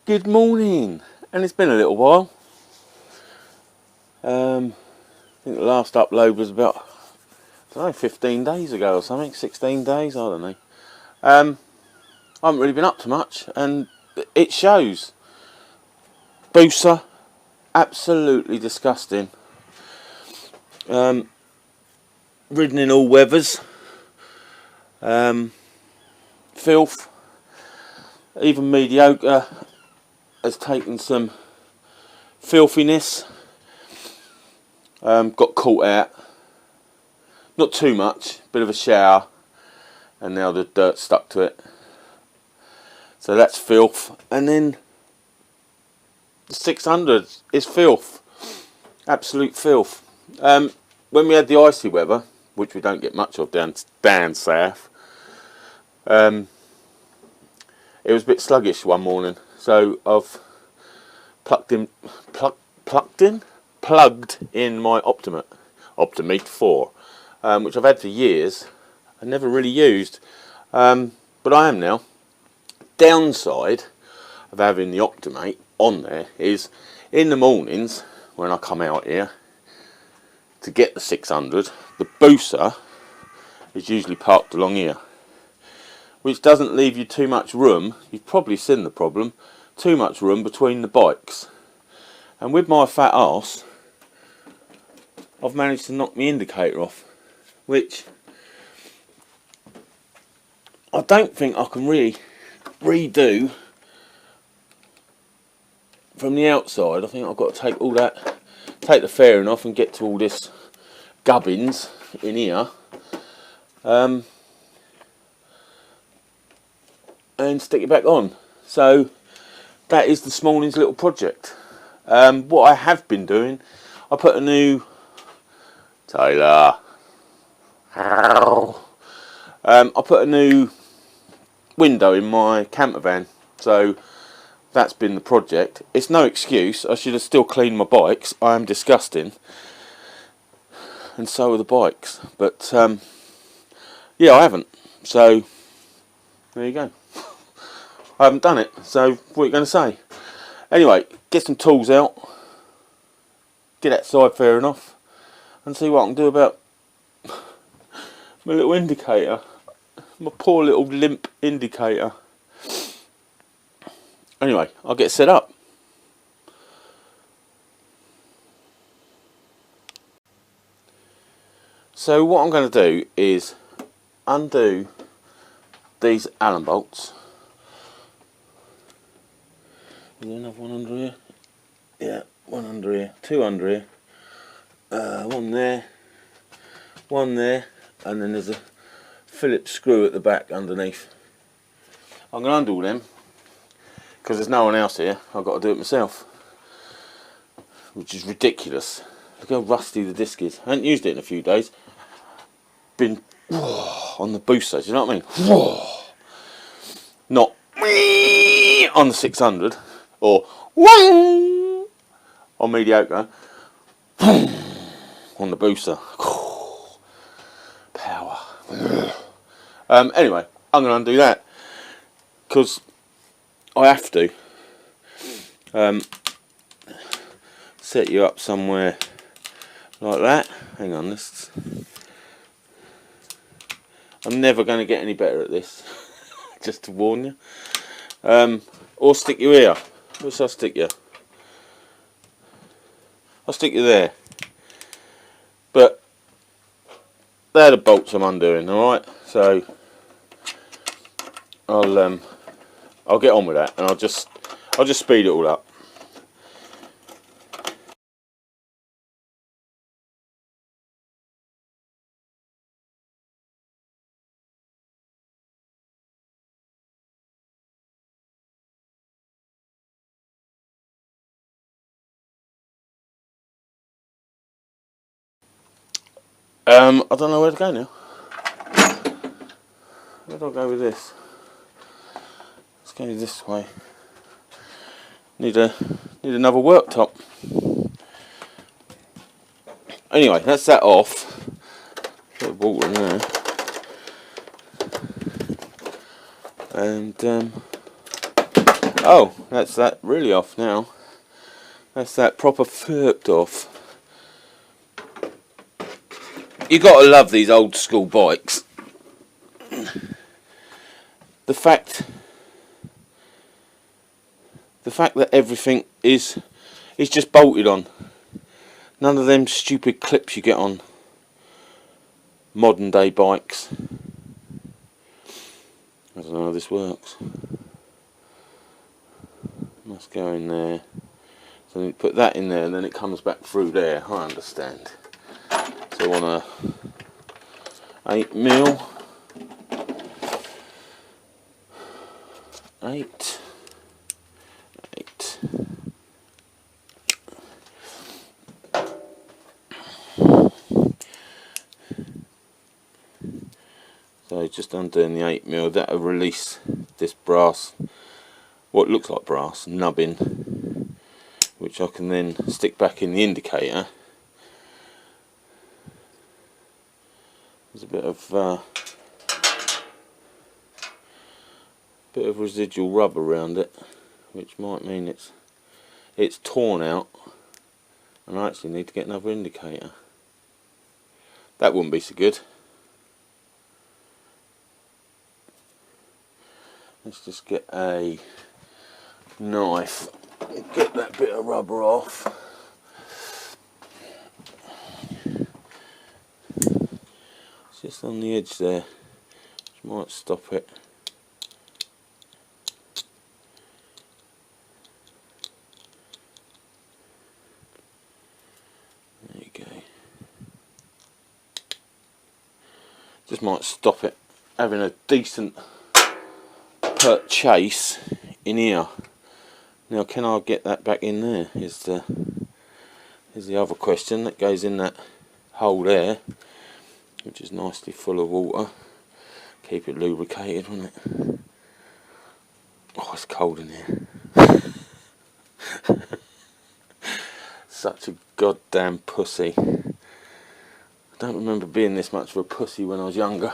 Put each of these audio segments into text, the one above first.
Good morning, and it's been a little while. I think the last upload was about, I don't know, 15 days ago or something, 16 days, I don't know. I haven't really been up to much, and it shows. Booser, absolutely disgusting. Ridden in all weathers. Filth, even mediocre, has taken some filthiness. Got caught out, not too much, bit of a shower, and now the dirt stuck to it, so that's filth. And then the 600 is filth, absolute filth. When we had the icy weather, which we don't get much of down south, it was a bit sluggish one morning, so I've plugged in my Optimate 4, which I've had for years. I never really used, but I am now. Downside of having the Optimate on there is, in the mornings when I come out here to get the 600, the booster is usually parked along here, which doesn't leave you too much room. You've probably seen the problem, too much room between the bikes. And with my fat arse, I've managed to knock my indicator off, which I don't think I can really redo from the outside. I think I've got to take all that, take the fairing off and get to all this gubbins in here, and stick it back on. So that is this morning's little project. What I have been doing, I put a new Taylor. I put a new window in my camper van, so that's been the project. It's no excuse. I should have still cleaned my bikes. I am disgusting, and so are the bikes. But yeah, I haven't. So there you go. I haven't done it. So what are you going to say? Anyway, get some tools out, get that side fairing off, and see what I can do about my little indicator. My poor little limp indicator. Anyway, I'll get set up. So what I'm going to do is undo these Allen bolts. Is there another one under here? Yeah, one under here, two under here, one there, and then there's a Phillips screw at the back underneath. I'm going to undo them because there's no one else here. I've got to do it myself, which is ridiculous. Look how rusty the disc is. I haven't used it in a few days. Been on the booster, do you know what I mean? Not on the 600 or on mediocre, on the booster. Power. Anyway, I'm going to undo that because I have to. Set you up somewhere like that. Hang on, this. I'm never going to get any better at this. Just to warn you. Or stick you here. Where shall I stick you? I'll stick you there. But they're the bolts I'm undoing, alright? So I'll get on with that, and I'll just speed it all up. I don't know where to go now. Where do I go with this? Let's go this way. Need another worktop. Anyway, that's that off. Bit of water in there. And Oh, that's that really off now. That's that proper flipped off. You gotta love these old school bikes. The fact that everything is just bolted on. None of them stupid clips you get on modern day bikes. I don't know how this works. Must go in there. So you put that in there and then it comes back through there. I understand. So on a 8mm. 8. So just undoing the 8mm, that'll release this brass, what looks like brass, nubbin, which I can then stick back in the indicator. There's a bit of residual rubber around it, which might mean it's torn out, and I actually need to get another indicator. That wouldn't be so good. Let's just get a knife and get that bit of rubber off. It's just on the edge there, which might stop it. There you go. Just might stop it having a decent chase in here. Now, can I get that back in there? Is the other question. That goes in that hole there, which is nicely full of water. Keep it lubricated, won't it? Oh, it's cold in here. Such a goddamn pussy. I don't remember being this much of a pussy when I was younger.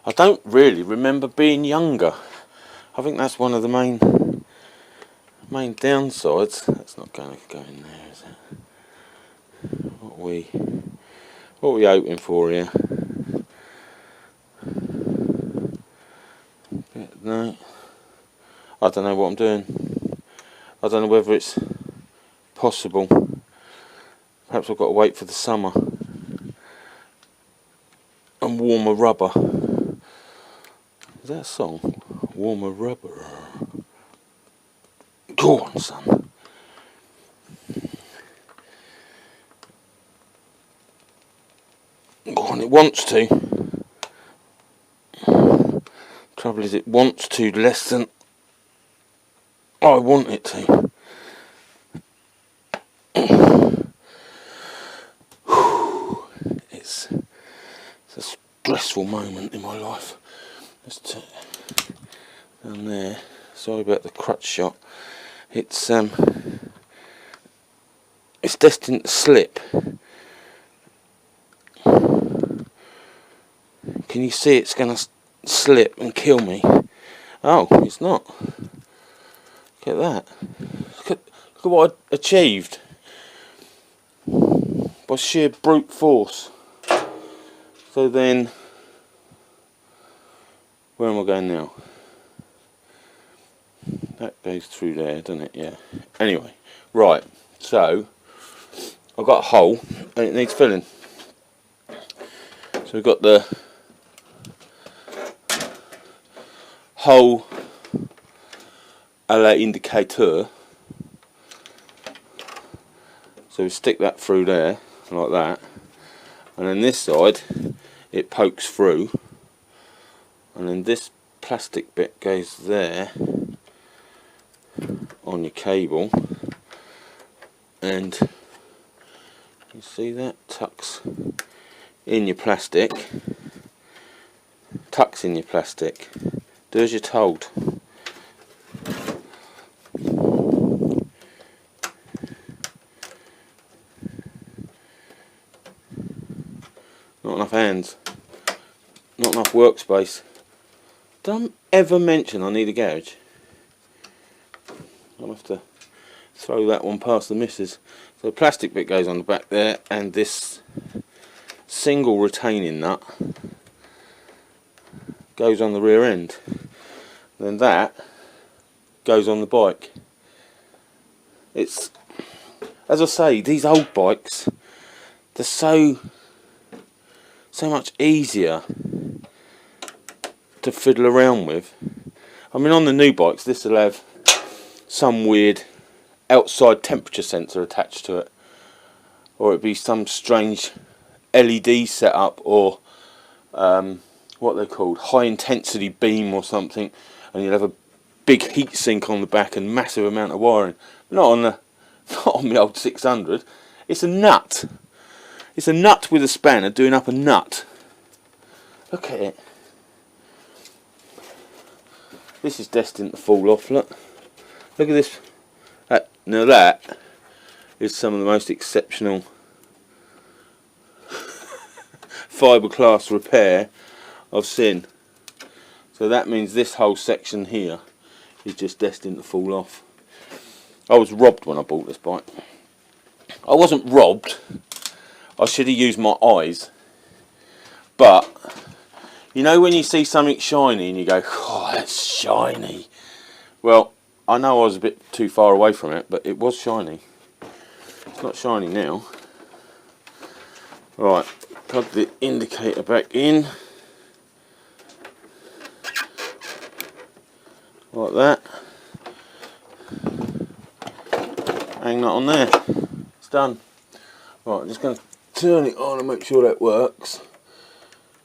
I don't really remember being younger. I think that's one of the main downsides. That's not going to go in there, is it? What are we hoping for here? No, I don't know what I'm doing. I don't know whether it's possible. Perhaps I've got to wait for the summer and warmer rubber. Is that a song? Warmer rubber. Go on, son. Go on, it wants to. Trouble is, it wants to less than I want it to. It's a stressful moment in my life. Just down there. Sorry about the crutch shot. It's destined to slip. Can you see it's going to slip and kill me? Oh, it's not. Look at that. Look at what I achieved by sheer brute force. So then, where am I going now? That goes through there, doesn't it? Yeah. Anyway, right. So I've got a hole and it needs filling. So we've got the hole a la indicateur. So we stick that through there like that, and then this side it pokes through, and then this plastic bit goes there on your cable, and you see that tucks in your plastic. Tucks in your plastic. Do as you're told. Not enough hands. not enough workspace. Don't ever mention I need a garage. I'll have to throw that one past the missus. So the plastic bit goes on the back there, and this single retaining nut goes on the rear end. Then that goes on the bike. It's, as I say, these old bikes, they're so much easier to fiddle around with. I mean, on the new bikes, this will have some weird outside temperature sensor attached to it, or it'd be some strange LED setup, or what they're called, high intensity beam or something, and you'll have a big heat sink on the back and massive amount of wiring. Not on the old 600. It's a nut. It's a nut with a spanner doing up a nut. Look at it. This is destined to fall off. Look at this. Now that is some of the most exceptional fiberglass repair I've seen. So that means this whole section here is just destined to fall off. I was robbed when I bought this bike. I wasn't robbed. I should have used my eyes. But you know when you see something shiny and you go, oh, that's shiny. Well, I know I was a bit too far away from it, but it was shiny. It's not shiny now. Right, plug the indicator back in. Like that. Hang that on there. It's done. Right, I'm just going to turn it on and make sure that works.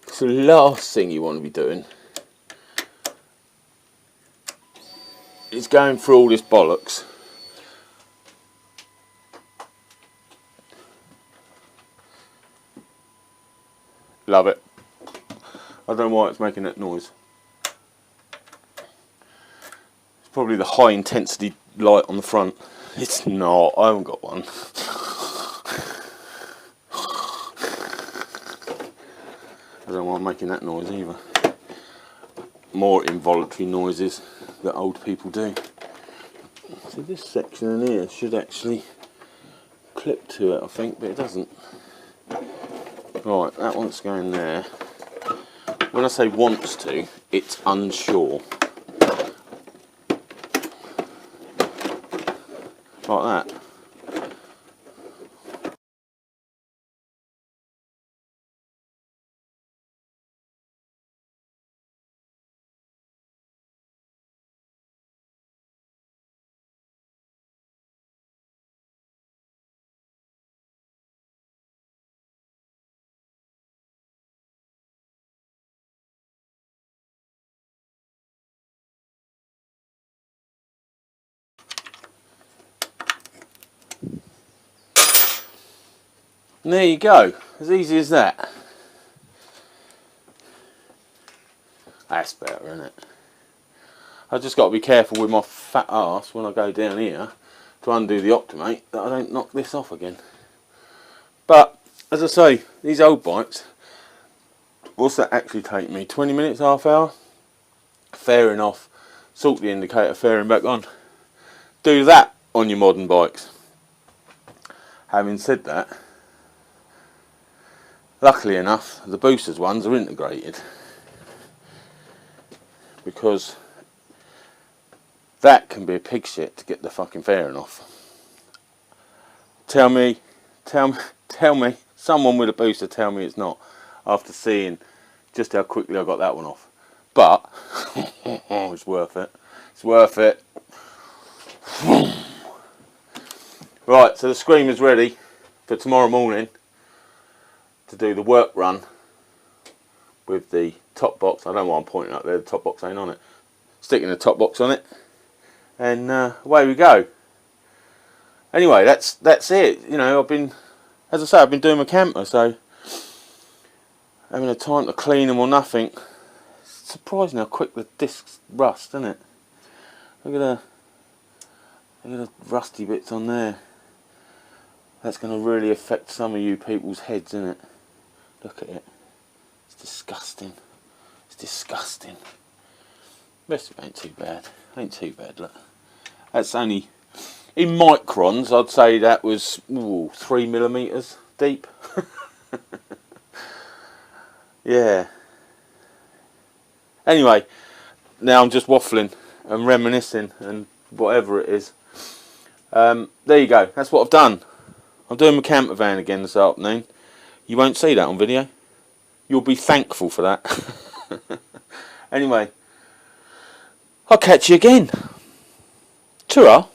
It's the last thing you want to be doing is going through all this bollocks love it. I don't know why it's making that noise. It's probably the high intensity light on the front. It's not, I haven't got one. I don't know why I'm making that noise either. More involuntary noises that old people do. So this section in here should actually clip to it, I think, but it doesn't. Right, that one's going there. When I say wants to, it's unsure. Like that. And there you go, as easy as that. That's better, isn't it? I've just got to be careful with my fat arse when I go down here to undo the Optimate that I don't knock this off again. But, as I say, these old bikes, what's that actually take me? 20 minutes, half hour? Fairing off, sort the indicator, fairing back on. Do that on your modern bikes. Having said that, luckily enough, the boosters ones are integrated, because that can be a pig shit to get the fucking fairing off. Tell me, someone with a booster tell me it's not, after seeing just how quickly I got that one off. But it's worth it. It's worth it. Right, so the Screamer's ready for tomorrow morning to do the work run with the top box. I don't know why I'm pointing up there, the top box ain't on it. Sticking the top box on it, and away we go. Anyway, that's it. You know, I've been, as I say, I've been doing my camper, so having a time to clean them or nothing. It's surprising how quick the discs rust, isn't it? Look at the rusty bits on there. That's going to really affect some of you people's heads, isn't it? Look at it. It's disgusting. It's disgusting. The rest of it ain't too bad. Ain't too bad, look. That's only, in microns, I'd say that was 3mm deep. Yeah. Anyway, now I'm just waffling and reminiscing and whatever it is. There you go. That's what I've done. I'm doing my camper van again this afternoon. You won't see that on video. You'll be thankful for that. Anyway, I'll catch you again. Ta-ra.